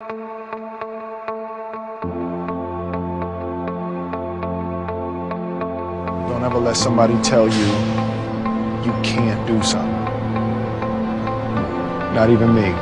Don't ever let somebody tell you you can't do something. Not even me.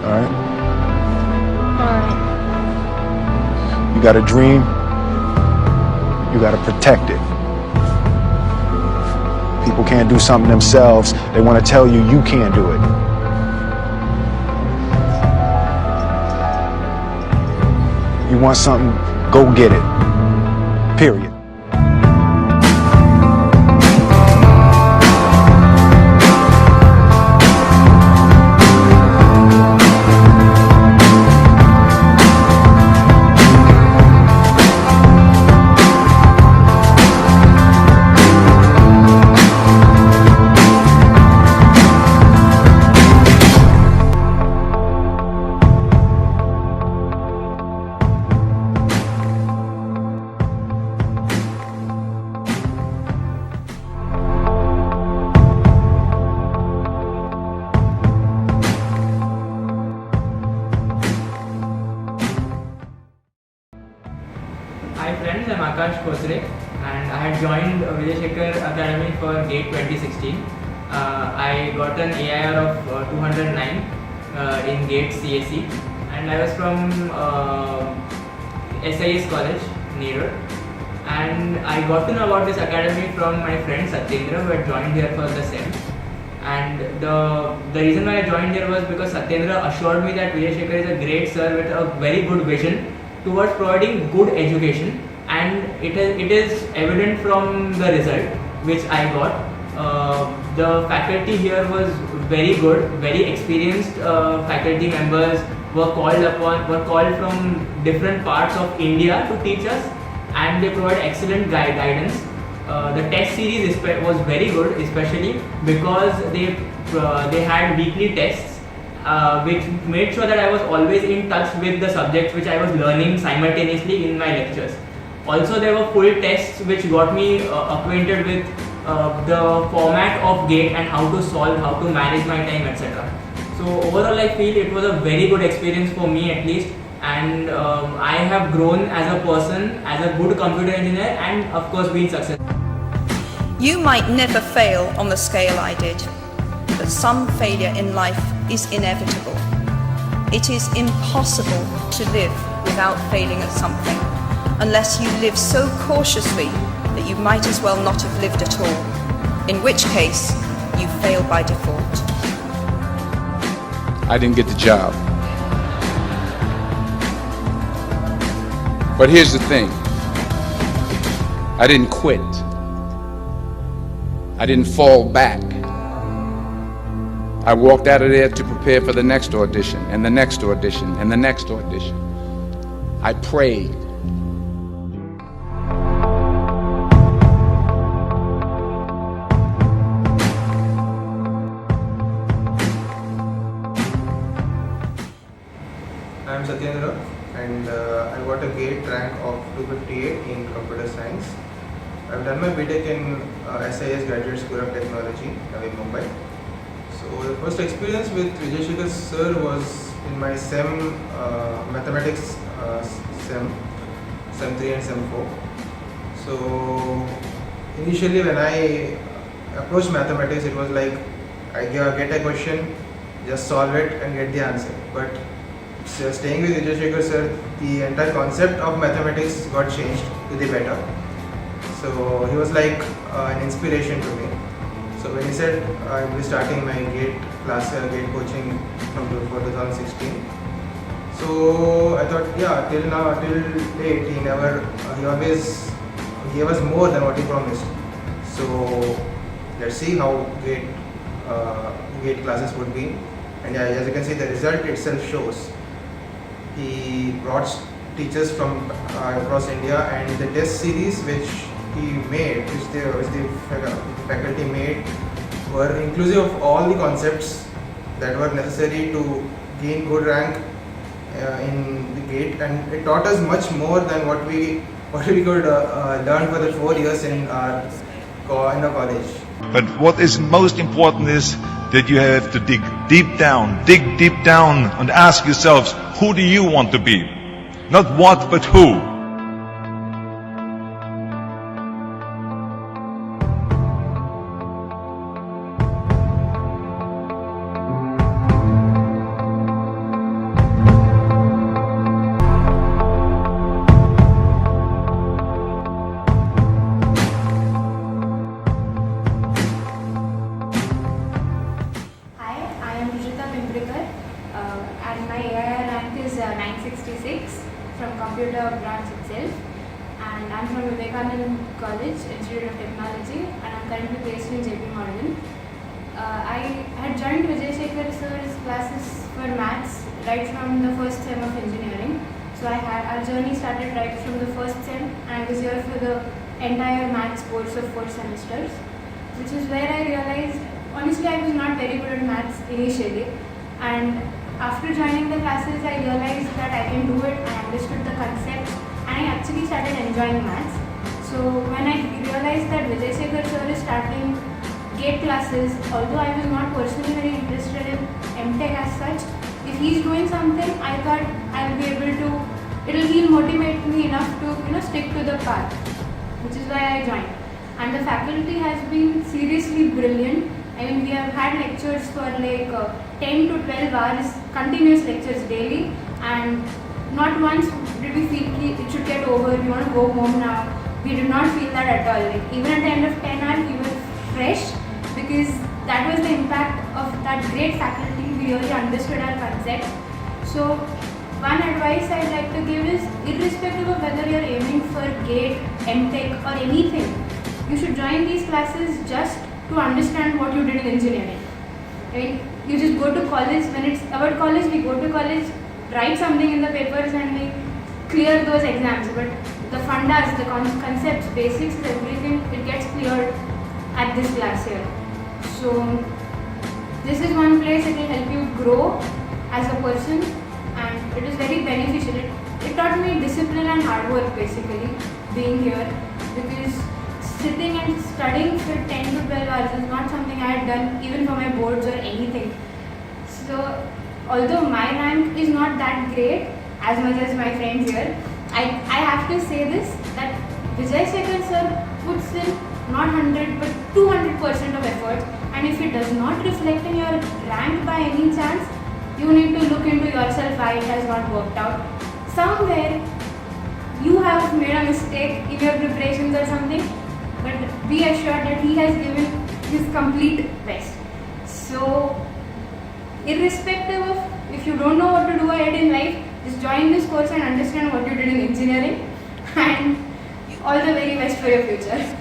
Alright? Alright. You got a dream, you gotta protect it. People can't do something themselves, they wanna tell you you can't do it. You want something, go get it. Period. Hi friends, I'm Akash Khosre and I had joined Vijay Shekhar Academy for GATE 2016. I got an AIR of 209 in GATE CSE and I was from SIS College, Neerod, and I got to know about this academy from my friend Satyendra who had joined here for the SEM. And the reason why I joined here was because Satyendra assured me that Vijay Shekhar is a great sir with a very good vision towards providing good education, and it is evident from the result which I got. The faculty here was very good, very experienced faculty members were called from different parts of India to teach us, and they provide excellent guidance. The test series was very good, especially because they had weekly tests which made sure that I was always in touch with the subjects which I was learning simultaneously in my lectures. Also, there were full tests which got me acquainted with the format of GATE and how to solve, how to manage my time, etc. So overall I feel it was a very good experience for me at least, and I have grown as a person, as a good computer engineer, and of course been successful. You might never fail on the scale I did, but some failure in life is inevitable. It is impossible to live without failing at something, unless you live so cautiously that you might as well not have lived at all, in which case you fail by default. I didn't get the job. But here's the thing. I didn't quit. I didn't fall back. I walked out of there to prepare for the next audition, and the next audition, and the next audition. I prayed. I am Satyendra and I got a GATE rank of 258 in computer science. I have done my BTech in SIS Graduate School of Technology, Navi Mumbai. So the first experience with Vijay Shekhar sir was in my SEM mathematics SEM 3 and SEM 4. So initially when I approached mathematics, it was like I get a question, just solve it and get the answer. But staying with Vijay Shekhar sir, the entire concept of mathematics got changed to the better. So he was like an inspiration to me. So when he said I will be starting my GATE class, GATE coaching from 2016. So I thought, yeah, till date, he always gave us more than what he promised. So let's see how GATE classes would be. And yeah, as you can see, the result itself shows. He brought teachers from across India, and the test series which he made, which the faculty made, were inclusive of all the concepts that were necessary to gain good rank in the GATE, and it taught us much more than what we could learn for the 4 years in our college. But what is most important is that you have to dig deep down, dig deep down and ask yourselves, who do you want to be? Not what, but who. And my AIR rank is 966 from computer branch itself, and I'm from Vivekanand College, Institute of Technology, and I'm currently based in JP Morgan. I had joined Vijay Shekhar sir's classes for maths right from the first sem of engineering. So our journey started right from the first sem, and I was here for the entire maths course of 4 semesters, which is where I realized, honestly, I was not very good at maths initially, and after joining the classes, I realized that I can do it. I understood the concepts, and I actually started enjoying maths. So when I realized that Vijay Shekhar sir is starting GATE classes, although I was not personally very interested in MTech as such, if he's doing something, I thought I'll be able to, he'll motivate me enough to stick to the path, which is why I joined. And the faculty has been seriously brilliant. I mean, we have had lectures for like 10 to 12 hours, continuous lectures daily, and not once did we feel it should get over, we want to go home now. We did not feel that at all. Like, even at the end of 10 hours, we were fresh, because that was the impact of that great faculty. We really understood our concept. So one advice I'd like to give is, irrespective of whether you're aiming for GATE, MTech or anything, you should join these classes just to understand what you did in engineering. I mean, you just go to college. When it's about college, we go to college, write something in the papers, and we clear those exams. But the fundas, the concepts, basics, everything, it gets cleared at this class here. So this is one place it will help you grow as a person, and it is very beneficial. It taught me discipline and hard work, basically, being here, because sitting and studying for 10 to 12 hours is not something I had done even for my boards or anything. So although my rank is not that great as much as my friends here, I have to say this, that Vijay Shekhar sir puts in not 100 but 200% of effort, and if it does not reflect in your rank by any chance, you need to look into yourself why it has not worked out. Somewhere you have made a mistake in your preparations or something, but be assured that he has given his complete best. So irrespective of if you don't know what to do ahead in life, just join this course and understand what you did in engineering, and all the very best for your future.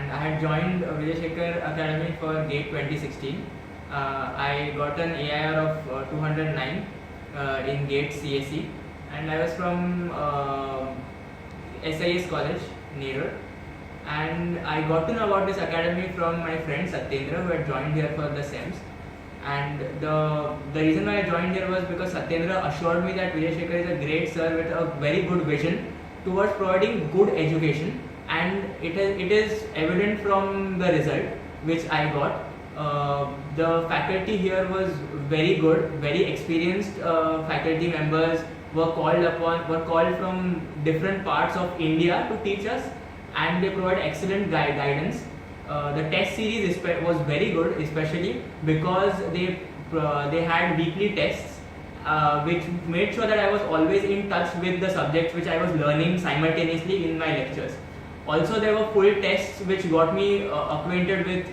and I had joined Vijay Shekhar Academy for GATE 2016. I got an AIR of 209 in GATE CSE, and I was from SIS College, Neerat. And I got to know about this academy from my friend Satyendra, who had joined here for the SEMs. And the reason why I joined here was because Satyendra assured me that Vijay Shekhar is a great sir with a very good vision towards providing good education, and it is evident from the result which I got. The faculty here was very good, very experienced faculty members were called from different parts of India to teach us, and they provide excellent guidance. The test series was very good, especially because they had weekly tests, which made sure that I was always in touch with the subjects which I was learning simultaneously in my lectures. Also, there were full tests which got me acquainted with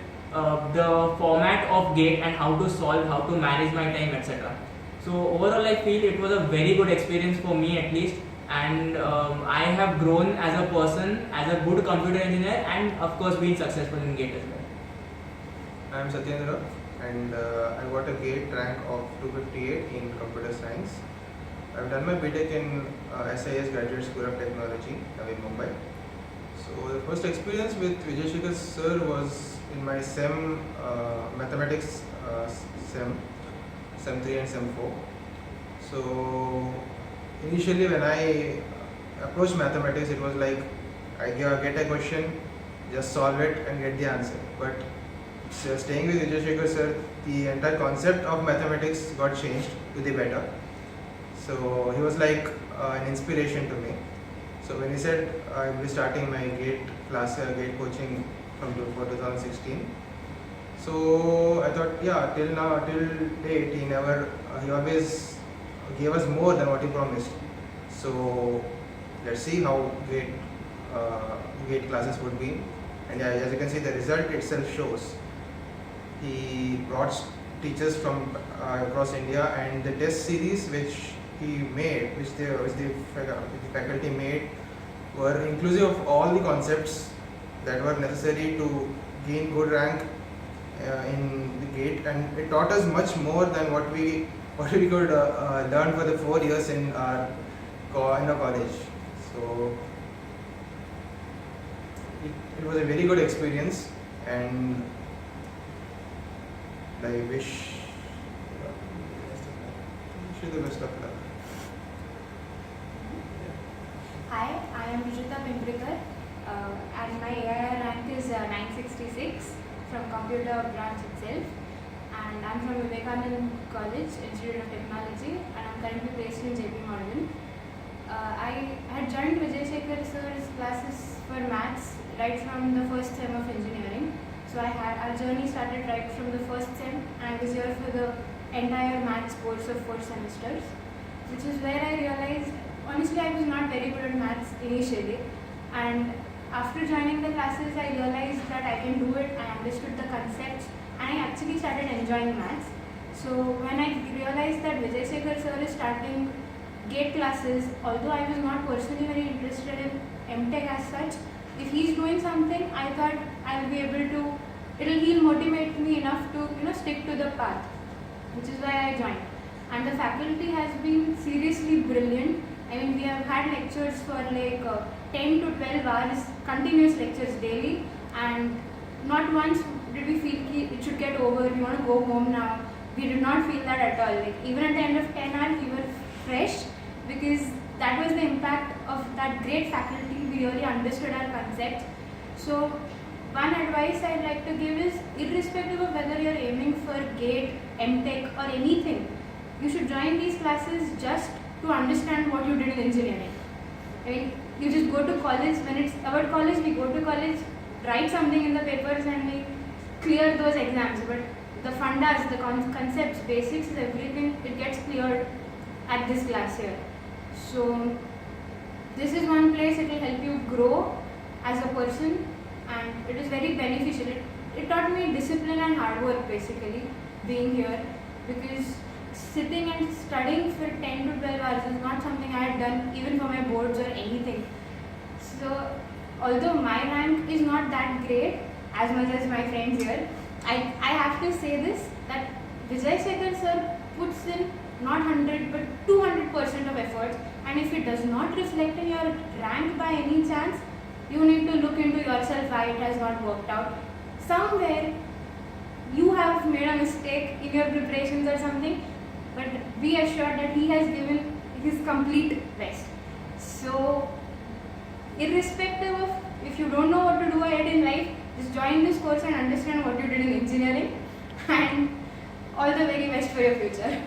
the format of GATE and how to solve, how to manage my time, etc. So overall, I feel it was a very good experience for me at least, and I have grown as a person, as a good computer engineer, and of course been successful in GATE as well. I am Satyendra, and I got a GATE rank of 258 in computer science. I have done my BTech in SIS Graduate School of Technology in Mumbai. So the first experience with Vijay Shekhar sir was in my SEM mathematics SEM 3 and SEM 4. So initially when I approached mathematics, it was like I get a question, just solve it and get the answer. But staying with Vijay Shekhar sir, the entire concept of mathematics got changed to the better. So he was like an inspiration to me. So when he said I will be starting my GATE class, GATE coaching for 2016. So I thought, yeah, till date, he always gave us more than what he promised. So let's see how GATE classes would be. And yeah, as you can see, the result itself shows. He brought teachers from across India, and the test series which he made, which the faculty made, were inclusive of all the concepts that were necessary to gain good rank in the GATE, and it taught us much more than what we could learn for the 4 years in our college. So it was a very good experience, and I wish you the best of luck. Hi, I am Pimplikar, and my AIR rank is 966 from computer branch itself, and I'm from Vivekanand College, Institute of Technology, and I'm currently based in JP Morgan. I had joined Vijay Shekhar sir's classes for maths right from the first sem of engineering. So our journey started right from the first sem, and I was here for the entire maths course of 4 semesters, which is where I realized, honestly, I was not very good at maths initially, and after joining the classes, I realized that I can do it. I understood the concepts, and I actually started enjoying maths. So when I realized that Vijay Shekhar sir is starting GATE classes, although I was not personally very interested in MTech as such, if he's doing something, I thought I'll be able to, he'll motivate me enough to stick to the path, which is why I joined. And the faculty has been seriously brilliant. I mean, we have had lectures for like 10 to 12 hours, continuous lectures daily, and not once did we feel it should get over, we want to go home now. We did not feel that at all. Like, even at the end of 10 hours, we were fresh, because that was the impact of that great faculty. We really understood our concepts. So one advice I'd like to give is, irrespective of whether you're aiming for GATE, MTech or anything, you should join these classes just to understand what you did in engineering. I mean, you just go to college. When it's about college, we go to college, write something in the papers, and we clear those exams. But the fundas, the concepts, basics, everything, it gets cleared at this class here. So this is one place it will help you grow as a person, and it is very beneficial. It taught me discipline and hard work, basically, being here, because sitting and studying for 10 to 12 hours is not something I had done even for my boards or anything. So although my rank is not that great as much as my friends here, I have to say this, that Vijay Shekhar sir puts in not 100 but 200% of effort, and if it does not reflect in your rank by any chance, you need to look into yourself why it has not worked out. Somewhere you have made a mistake in your preparations or something, but be assured that he has given his complete best. So irrespective of if you don't know what to do ahead in life, just join this course and understand what you did in engineering, and all the very best for your future.